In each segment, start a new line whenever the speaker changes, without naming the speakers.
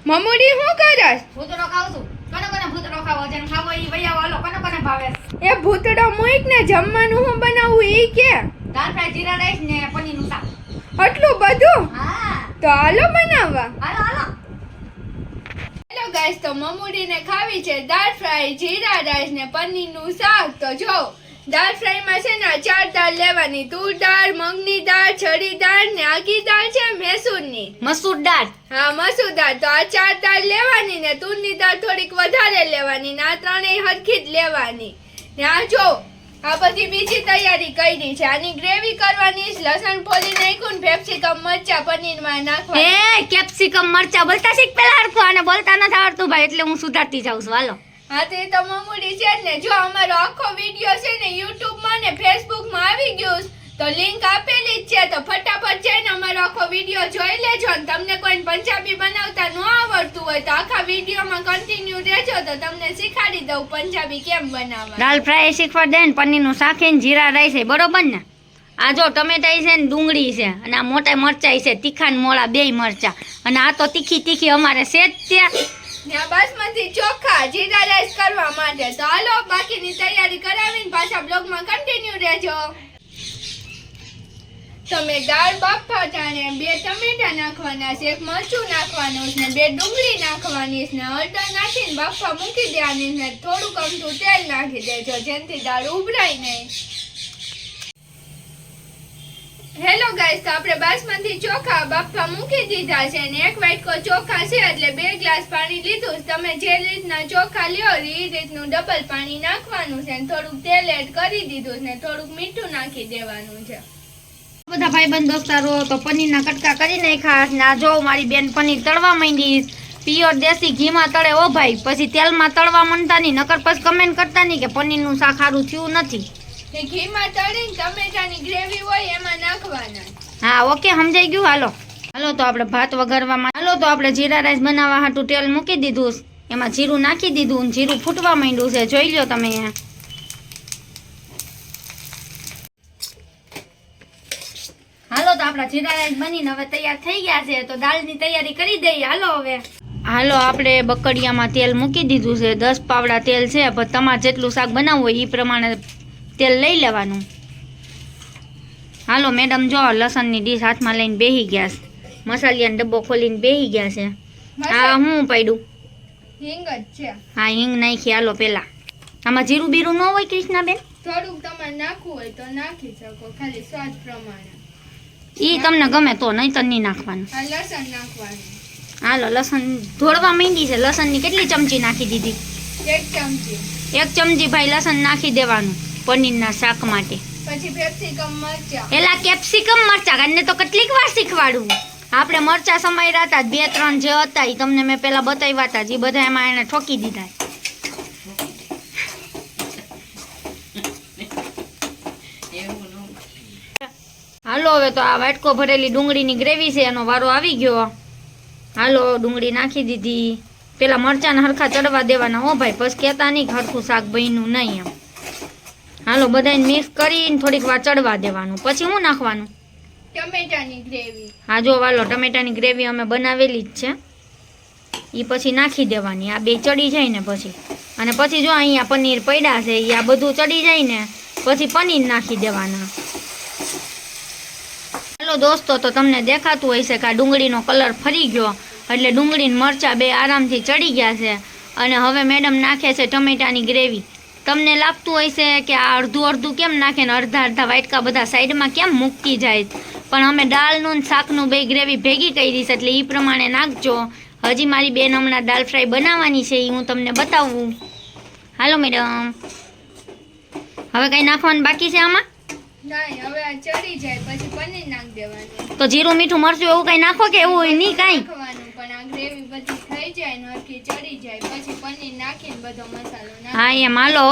મમુડી શું કરસ?
ભૂતળો ખાવ છું. કોને કોને ભૂતળો ખાવો છે? ખાવો ઈ વૈયા વાલો કોને કોને ભાવે?
એ ભૂતડો મૂક ને જમવાનું હું બનાવું ઈ કે.
દાળ ફ્રાય જીરા રાઈસ ને પનીરનું શાક.
આટલું બધું?
હા
તો હાલો બનાવવા.
હાલો હાલો.
હેલો ગાઈસ, તો મમુડીને ખાવી છે દાળ ફ્રાય, જીરા રાઈસ ને પનીરનું શાક. તો જો દાળ ફ્રાયમાં છે ને 4 દાળ લેવાની: તુર દાળ, મગની દાળ, છડી દાળ ને આખી દાળ છે મૈસૂરની.
મસૂર દાળ.
હા, મસૂર દાળ. તો આ 4 દાળ લેવાની ને તુરની દાળ થોડીક વધારે લેવાની ને આ ત્રણેય હરખી જ લેવાની. ને આ જો આ બધી બીજી તૈયારી કરી છે. આની ગ્રેવી કરવાની છે. લસણ ફોલી નાખ્યું ને કેપ્સિકમ મરચા પનીરમાં નાખવા.
એ કેપ્સિકમ મરચા બોલતા શીખ પેલા હરખું, અને બોલતા નથી આવડતું ભાઈ, એટલે હું સુધારતી જાઉં છું. હાલો.
હા, તે તો મમુડી છે ને. જો અમારો આખો વિડિયો છે ને YouTube માં ને Facebook માં આવી ગયો તો લિંક આપેલી જ છે. તો ફટાફટ જઈને અમારો આખો વિડિયો જોઈ લેજો. અને તમને કોઈ પંજાબી બનાવતા ન આવડતું હોય તો આખા વિડિયોમાં કન્ટિન્યુ રહેજો તો તમને શીખવાડી દઉં પંજાબી કેમ બનાવવા.
દાળ ફ્રાય શીખવા દે ને, પનીરનું શાક ને જીરા રાઈસ છે, બરોબર ને? આ જો ટમેટા છે ને ડુંગળી છે, અને આ મોટા મરચાઈ છે, તીખા ને મોળા બેય મરચા, અને આ તો તીખી તીખી અમારે છે જ ત્યાં.
બાસમતી ચોખા જીરા રાઈસ કરવા માટે. તો હાલો બાકીની તૈયારી કરાવીને પાછા બ્લોગમાં કન્ટિન્યુ રહેજો. તમે દાળ બાફા ટાણે 2 ટમેટા નાખવાના છે, 1 મરચું નાખવાનું છે ને 2 ડુંગળી નાખવાની છે ને હળદર નાખીને બાફા મૂકી દેવાની ને થોડુંક અમથું તેલ નાખી દેજો જેનાથી દાળ ઉભરાય નહીં. હેલો ગાઈસ, તો આપણે બાસમતી ચોખા બાફા મૂકી દીધા છે ને 1 વાટકો ચોખા છે એટલે 2 ગ્લાસ પાણી લીધું. તમે જે રીતના ચોખા લ્યો એ રીતનું ડબલ પાણી નાખવાનું છે ને થોડુંક તેલ એડ કરી દીધું ને થોડુંક મીઠું નાખી દેવાનું છે.
બધા ભાઈબંધ દોસ્તારો તો પનીરના કટકા કરી નાખ્યા ને આ જો મારી બેન પનીર તળવા માંડી. પ્યોર દેશી ઘીમાં તળે ઓ ભાઈ, પછી તેલમાં તળવા માંડતા નહીં, નકર પછી કમેન્ટ કરતા નહીં કે પનીરનું શાક સારું થયું નથી.
ઘીમાં તળીને ટમેટાની ગ્રેવી હોય એમાં નાખવાના.
હા ઓકે, સમજાઈ ગયું. હાલો હાલો, તો આપણે ભાત વઘારવામાં. હાલો, તો આપણે જીરા રાઈસ બનાવવા હાટું તેલ મૂકી દીધું, એમાં જીરું નાખી દીધું, જીરું ફૂટવા માંડ્યું છે, જોઈ લો તમે. હાલો, તો આપણા જીરા રાઈસ બનીને હવે તૈયાર થઈ ગયા છે. તો દાળની તૈયારી કરી દઈએ. હાલો હવે. હાલો, આપણે બકડિયામાં તેલ મૂકી દીધું છે, 10 પાવડા તેલ છે. પણ તમારે જેટલું શાક બનાવવું હોય એ પ્રમાણે તેલ લઈ લેવાનું. હાલો મેડમ, જો લસણની ડીશ હાથમાં લઈને બેહી ગયા છે, મસાલિયાનો ડબ્બો ખોલીને બેહી ગયા છે. હા, હું પડ્યું
હિંગ જ છે.
હા, હિંગ નાખી. હાલો પેલા આમાં જીરું બીરું ન હોય કૃષ્ણાબેન?
થોડુંક તમારે નાખવું હોય તો નાખી શકો, ખાલી સ્વાદ પ્રમાણે.
ઈ તમને ગમે તો, નહીં તો નહીં નાખવાનું.
આ લસણ નાખવાનું.
હાલો, લસણ ધોળવા માંડી છે. લસણની કેટલી ચમચી નાખી દીધી?
1 ચમચી.
1 ચમચી ભાઈ લસણ નાખી દેવાનું પનીરના શાક માટે.
પછી કેપ્સિકમ મરચા.
એલા કેપ્સિકમ મરચા કાને તો કેટલીક વાર શીખવાડું. આપણે મરચા સમાર્યા હતા 2-3 જે હતા એ તમને મેં પેલા બતાવ્યા હતા, જે બધા એમાં એને ઠોકી દીધા. હાલો, હવે તો આ વાટકો ભરેલી ડુંગળીની ગ્રેવી છે, એનો વારો આવી ગયો. હાલો, ડુંગળી નાખી દીધી. પેલા મરચાને હરખા ચડવા દેવાના હો ભાઈ, પછી કહેતા નહીં હરખું શાક બન્યું નહીં એમ. હાલો, બધાને મિક્સ કરીને થોડીક વાર ચડવા દેવાનું. પછી શું નાખવાનું?
ટમેટાની ગ્રેવી.
હા જો વાલો, ટમેટાની ગ્રેવી અમે બનાવેલી જ છે, એ પછી નાખી દેવાની. આ બે ચડી જાય ને પછી, અને પછી જો અહીંયા પનીર પડ્યા છે એ આ બધું ચડી જાય ને પછી પનીર નાખી દેવાના. હાલો દોસ્તો, તો તમને દેખાતું હશે કે આ ડુંગળીનો કલર ફરી ગયો, એટલે ડુંગળી મરચાં બે આરામથી ચડી ગયા છે. અને હવે મેડમ નાખે છે ટમેટાની ગ્રેવી. તમને લાગતું હશે કે આ અડધું અડધું કેમ નાખે ને અડધા વાટકા બધા સાઈડમાં કેમ મૂકતી જાય, પણ અમે દાળનું ને શાકનું બે ગ્રેવી ભેગી કરી છે એટલે એ પ્રમાણે નાખજો. હજી મારી બેન હમણાં દાળ ફ્રાય બનાવવાની છે, એ હું તમને બતાવું. હાલો મેડમ, હવે કંઈ નાખવાનું બાકી છે આમાં?
નહીં, હવે આ ચડી જાય પછી પનીર નાખી દેવાનું.
તો જીરું મીઠું મરચું એવું કંઈ નાખો કે એવું નહીં કાંઈ?
નાખવાનું, પણ આ ગ્રેવી બધી થઈ જાય ને હરખી ચડી જાય પછી પનીર નાખીને બધો મસાલો નાખી.
હા એમ. હાલો,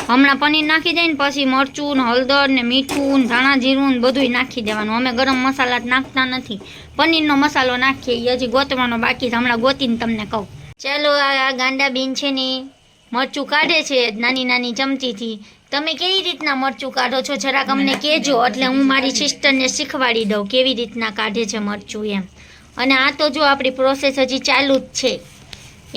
હમણાં પનીર નાખી જાય ને પછી મરચું ને હળદર ને મીઠું ને ધાણા જીરું ને બધું નાખી દેવાનું. અમે ગરમ મસાલા નાખતા નથી, પનીરનો મસાલો નાખીએ. એ હજી ગોતવાનો બાકી છે, હમણાં ગોતીને તમને કહું. ચાલો, આ ગાંડા બેન છે ને મરચું કાઢે છે નાની નાની ચમચીથી. તમે કેવી રીતના મરચું કાઢો છો જરાક અમને કહેજો, એટલે હું મારી સિસ્ટરને શીખવાડી દઉં કેવી રીતના કાઢે છે મરચું એમ. અને આ તો જો આપણી પ્રોસેસ હજી ચાલુ જ છે.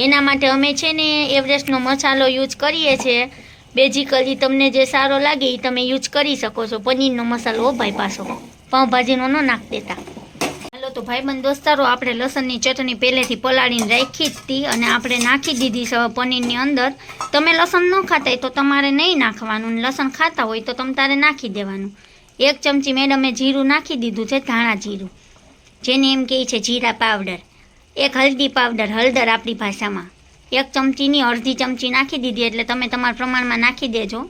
એના માટે અમે છે ને એવરેસ્ટનો મસાલો યુઝ કરીએ છીએ. બેઝિકલી તમને જે સારો લાગે એ તમે યુઝ કરી શકો છો. પનીરનો મસાલો ભાઈ પાછો પાઉંભાજીનો ન નાખ દેતા. હાલો તો ભાઈબંધ દોસ્તારો, આપણે લસણની ચટણી પહેલેથી પલાળીને રાખી જ હતી અને આપણે નાખી દીધી છે પનીરની અંદર. તમે લસણ ન ખાતા હોય તો તમારે નહીં નાખવાનું, લસણ ખાતા હોય તો તમારે નાખી દેવાનું. 1 ચમચી મેડમે જીરું નાખી દીધું છે, ધાણા જીરું, જેને એમ કહે છે જીરા પાવડર. 1 હલ્દી પાવડર, હળદર આપણી ભાષામાં, 1 ચમચીની અડધી ચમચી નાખી દીધી, એટલે તમે તમારા પ્રમાણમાં નાખી દેજો.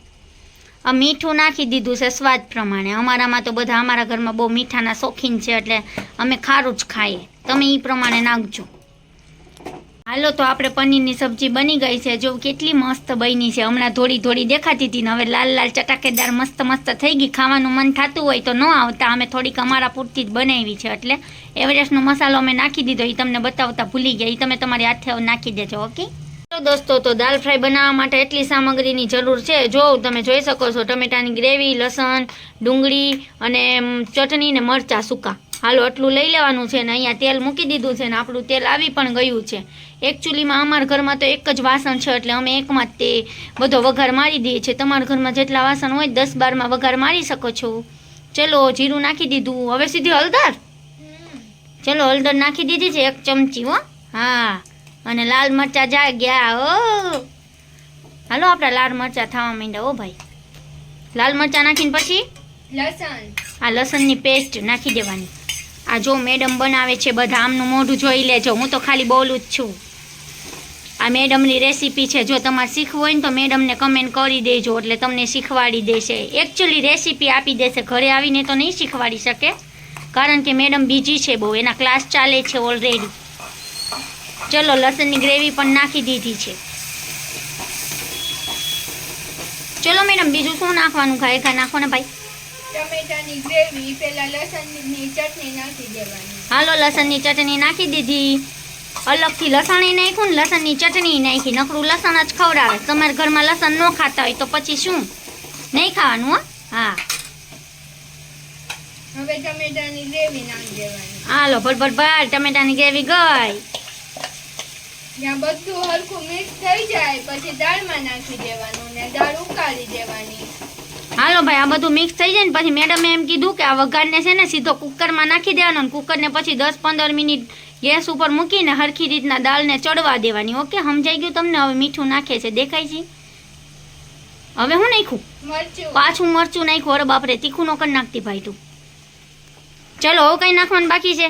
આ મીઠું નાખી દીધું છે સ્વાદ પ્રમાણે. અમારામાં તો બધા અમારા ઘરમાં બહુ મીઠાના શોખીન છે, એટલે અમે ખારું જ ખાઈએ. તમે એ પ્રમાણે નાખજો. હાલો તો આપણે પનીરની સબ્જી બની ગઈ છે. જો કેટલી મસ્ત બની છે. હમણાં થોડી થોડી દેખાતી હતી ને હવે લાલ લાલ ચટાકેદાર મસ્ત મસ્ત થઈ ગઈ. ખાવાનું મન થતું હોય તો ન આવતા, અમે થોડીક અમારા પૂરતી જ બનાવી છે. એટલે એવરેસ્ટનો મસાલો અમે નાખી દીધો, એ તમને બતાવતા ભૂલી ગયા. એ તમે તમારી હાથે નાખી દેજો. ઓકે તો દોસ્તો, તો દાલ ફ્રાય બનાવવા માટે એટલી સામગ્રીની જરૂર છે. જો તમે જોઈ શકો છો, ટમેટાની ગ્રેવી, લસણ, ડુંગળી અને ચટણી ને મરચાં સૂકા. હાલો આટલું લઈ લેવાનું છે ને અહીંયા તેલ મૂકી દીધું છે ને આપણું તેલ આવી પણ ગયું છે. એકચ્યુઅલીમાં અમારા ઘરમાં તો એક જ વાસણ છે, એટલે અમે એકમાં જ તે બધો વઘાર મારી દઈએ છીએ. તમારા ઘરમાં જેટલા વાસણ હોય 10-12માં વઘાર મારી શકો છો. ચલો જીરું નાખી દીધું. હવે સીધી હળદર. ચલો હળદર નાખી દીધી છે 1 ચમચી. હો હા, અને લાલ મરચાં જા ગયા. ઓ હાલો આપણા લાલ મરચાં થવા માંડ્યા. ઓ ભાઈ, લાલ મરચાં નાખીને પછી
લસણ,
આ લસણની પેસ્ટ નાખી દેવાની. આ જો મેડમ બનાવે છે, બધા આમનું મોઢું જોઈ લેજો. હું તો ખાલી બોલું જ છું. આ મેડમની રેસીપી છે. જો તમારે શીખવું હોય ને તો મેડમને કમેન્ટ કરી દેજો, એટલે તમને શીખવાડી દેશે. એકચ્યુઅલી રેસીપી આપી દેશે, ઘરે આવીને તો નહીં શીખવાડી શકે, કારણ કે મેડમ બીજી છે બહુ, એના ક્લાસ ચાલે છે ઓલરેડી. ચલો લસણની ગ્રેવી પણ નાખી દીધી છે. ચલો મેડમ, બીજું શું નાખવાનું? ખાય નાખો ને ભાઈ.
ટમેટાની ગ્રેવી, પહેલા લસણની ચટણી નાખી દેવાની.
હાલો લસણની ચટણી નાખી દીધી. અલગથી લસણ નાખ્યું ને લસણની ચટણી નાખી. નકરું લસણ જ ખવડાવે. તમારા ઘરમાં લસણ ન ખાતા હોય તો પછી શું નહીં ખાવાનું? હો હા,
હવે ટમેટાની ગ્રેવી નાખી દેવાની.
હાલો ભર ટમેટાની ગ્રેવી ગઈ.
જ્યાં બધું હરખું મિક્સ થઈ જાય પછી દાળમાં નાખી દેવાનું ને દાળ ઉકાળી દેવાની.
હાલો ભાઈ, આ બધું મિક્સ થઈ જાય ને પછી મેડમે એમ કીધું કે આ વઘારને છે ને સીધો કુકરમાં નાખી દેવાનો, અને કુકરને પછી 10-15 મિનિટ ગેસ ઉપર મૂકીને હરખી રીતના દાળને ચડવા દેવાની. ઓકે, સમજાઈ ગયું તમને? હવે મીઠું નાખે છે, દેખાય છે. હવે હું નાખ્યું
મરચું,
પાછું મરચું નાખ્યું. અરે બાપરે, તીખું નો કરી નાખતી ભાઈ તું. ચલો હવે કઈ નાખવાનું બાકી છે?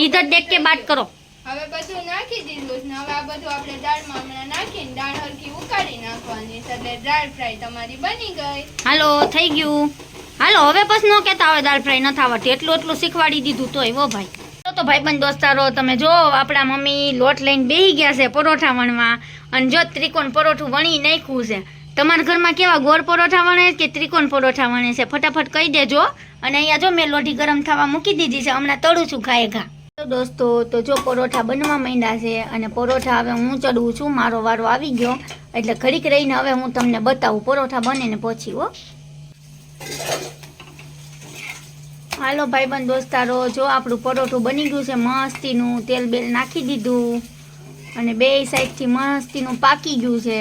ઈધર દેખ કે બાત કરો.
હવે બધું નાખી દીધું ને હવે આ બધું આપણે દાળમાં હમણાં નાખીને દાળ હરખી ઉકાળી નાખવાની. એટલે દાળ ફ્રાય તમારી બની ગઈ.
હાલો થઈ ગયું. હાલો હવે પછી ન કહેતા હવે દાળ ફ્રાય નથી આવડતી. એટલું શીખવાડી દીધું તોય. વો ભાઈ, તો ભાઈબંધ દોસ્તારો, તમે જો આપણા મમ્મી લોટ લઈને બેસી ગયા છે પરોઠા વણવા. અને જો ત્રિકોણ પરોઠું વણી નાખ્યું છે. તમારા ઘરમાં કેવા ગોળ પરોઠા વણે કે ત્રિકોણ પરોઠા વણે છે? ફટાફટ કહી દેજો. અને અહીંયા જો મેં લોઢી ગરમ થવા મૂકી દીધી છે, હમણાં તળું છું ઘાએ ઘા. તો દોસ્તો, તો જો પરોઠા બનવા માંડ્યા છે અને પરોઠા હવે હું ચડવું છું. મારો વારો આવી ગયો, એટલે ઘડીક રહીને હવે હું તમને બતાવું પરોઠા બને ને પછી. હો હાલો ભાઈબંધ દોસ્તારો, જો આપણું પરોઠું બની ગયું છે મસ્તીનું. તેલ બેલ નાખી દીધું અને બે સાઈડથી મસ્તીનું પાકી ગયું છે.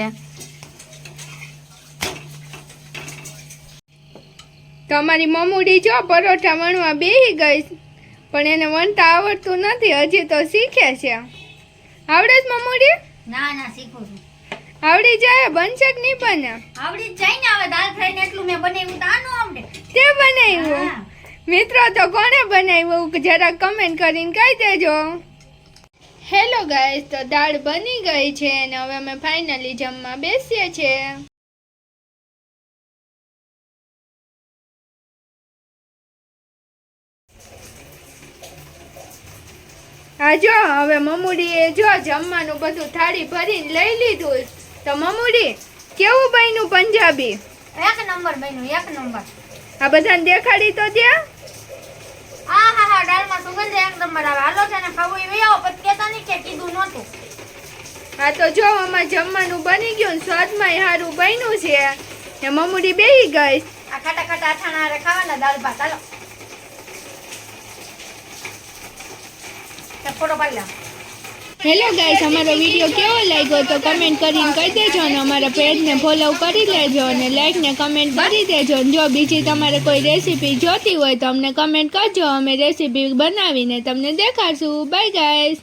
તમારી મમ્મુડી જો પરોઠા વણવા બેસી ગઈ, પણ એને વણતા આવડતું નથી, હજી તો શીખે છે. આવડે છે મમ્મુડી?
ના શીખું છું.
આવડી જાય? બનશે કે નહીં બને?
આવડી જ જાય ને. હવે દાળ ફ્રાય ને એટલું મેં બનાવ્યું તો આનું આવડે.
તે બનાવ્યું? મિત્રો, તો કોણે બનાવ્યું જરાક કમેન્ટ કરીને કહી દેજો. હેલો ગાઈસ, તો દાળ બની ગઈ છે અને હવે અમે ફાઇનલી જમવા બેસીએ છીએ. હા જો હવે મમ્મુડીએ જો જમવાનું બધું થાળી ભરીને લઈ લીધું. તો મમ્મુડી, કેવું બન્યું પંજાબી?
એક નંબર બન્યું, એક નંબર.
આ બધાને દેખાડી તો દે.
હા, દાળમાં સુગંધ એક નંબર આવે. હાલો છે ને ખાવું એવી આવો, પછી કહેતા નહીં કે કીધું નહોતું.
હા તો જો અમારે જમવાનું બની ગયું ને સ્વાદમાં સારું બન્યું છે. ને મમ્મુડી બેસી ગઈ.
આ ખાટા અથાણા હારે ખાવાના દાળ ભાત. હાલો ફોટો પાડી લે.
હેલો ગાઈસ, અમારો વિડીયો કેવો લાગ્યો તો કમેન્ટ કરીને કહી દેજો અને અમારા પેજને ફોલો કરી લેજો અને લાઈક ને કમેન્ટ કરી દેજો. અને જો બીજી તમારે કોઈ રેસીપી જોતી હોય તો અમને કમેન્ટ કરજો, અમે રેસીપી બનાવીને તમને દેખાડશું. Bye guys.